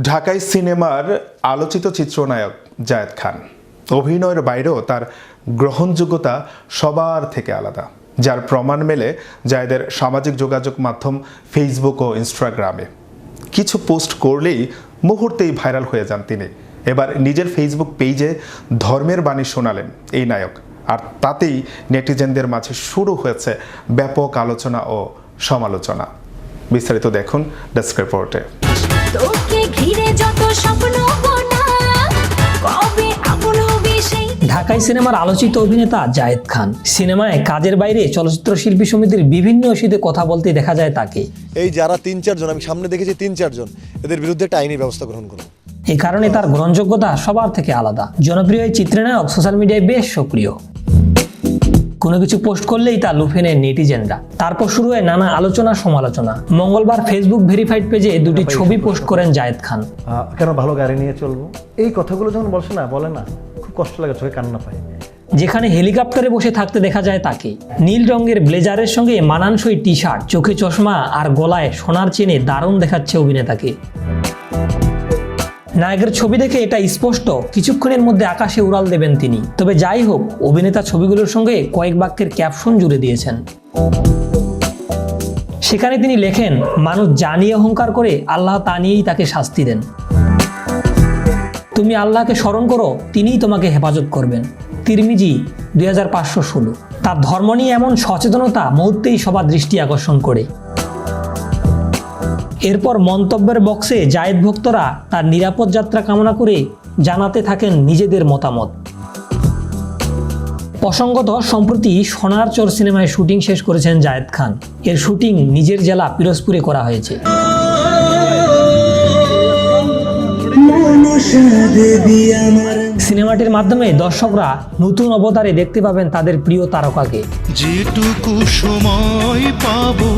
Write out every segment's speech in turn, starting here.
ঢাকাই সিনেমার আলোচিত চিত্রনায়ক জায়েদ খান অভিনয়ের বাইরেও তার গ্রহণযোগ্যতা সবার থেকে আলাদা, যার প্রমাণ মেলে জায়েদের সামাজিক যোগাযোগ মাধ্যম ফেসবুক ও ইনস্টাগ্রামে। কিছু পোস্ট করলেই মুহূর্তেই ভাইরাল হয়ে যান তিনি। এবার নিজের ফেসবুক পেজে ধর্মের বাণী শোনালেন এই নায়ক, আর তাতেই নেটিজেনদের মাঝে শুরু হয়েছে ব্যাপক আলোচনা ও সমালোচনা। বিস্তারিত দেখুন ডেস্ক রিপোর্টে। ঢাকাই সিনেমার আলোচিত অভিনেতা জায়েদ খান সিনেমায় কাজের বাইরে চলচ্চিত্র শিল্পী সমিতির বিভিন্ন ইস্যুতে কথা বলতে দেখা যায় তাকে। এই যারা ৩-৪ জন, আমি সামনে দেখেছি ৩-৪ জন, এদের বিরুদ্ধে একটা আইনি ব্যবস্থা গ্রহণ করুন। এই কারণে তার গ্রহণযোগ্যতা সবার থেকে আলাদা। জনপ্রিয় এই চিত্রনায়ক সোশ্যাল মিডিয়ায় বেশ সক্রিয়। কোনো কিছু পোস্ট করলেই তা লুফে নেয় নেটিজেনরা। তারপর শুরু হয় নানা আলোচনা সমালোচনা। মঙ্গলবার ফেসবুক ভেরিফাইড পেজে দুটি ছবি পোস্ট করেন জায়েদ খান। কেন ভালো গাড়ি নিয়ে চলবো, এই কথাগুলো যখন বলে না খুব কষ্ট লাগে, চোখে কান্না পায়। যেখানে হেলিকপ্টারে বসে থাকতে দেখা যায় তাকে। নীল রঙের ব্লেজারের সঙ্গে মানানসই টি শার্ট, চোখে চশমা আর গলায় সোনার চেনে দারুণ দেখাচ্ছে অভিনেতাকে। নায়কের ছবি দেখে এটা স্পষ্ট কিছুক্ষণের মধ্যে আকাশে উড়াল দেবেন তিনি। তবে যাই হোক, অভিনেতা ছবিগুলোর সঙ্গে কয়েক বাক্যের ক্যাপশন জুড়ে দিয়েছেন। সেখানে তিনি লেখেন, মানুষ যা নিয়ে অহংকার করে আল্লাহ তা নিয়েই তাকে শাস্তি দেন। তুমি আল্লাহকে স্মরণ করো, তিনিই তোমাকে হেফাজত করবেন। তিরমিজি 2516। তার ধর্ম নিয়ে এমন সচেতনতা মুহূর্তেই সবার দৃষ্টি আকর্ষণ করে। এরপর মন্তব্যের বক্সে জায়েদ ভক্তরা তার নিরাপদ যাত্রা কামনা করে জানাতে থাকেন নিজেদের মতামত। প্রসঙ্গত, সম্প্রতি সোনার চর সিনেমায় শুটিং শেষ করেছেন জায়েদ খান। এর শুটিং নিজের জেলা পিরোজপুরে করা হয়েছে। সিনেমাটির মাধ্যমে দর্শকরা নতুন অবতারে দেখতে পাবেন তাদের প্রিয় তারকাকে। যেটুকু সময় পাবো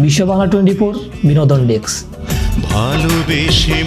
বিশ্ব বাংলা 24 বিনোদন ডেস্ক। ভালোবেসে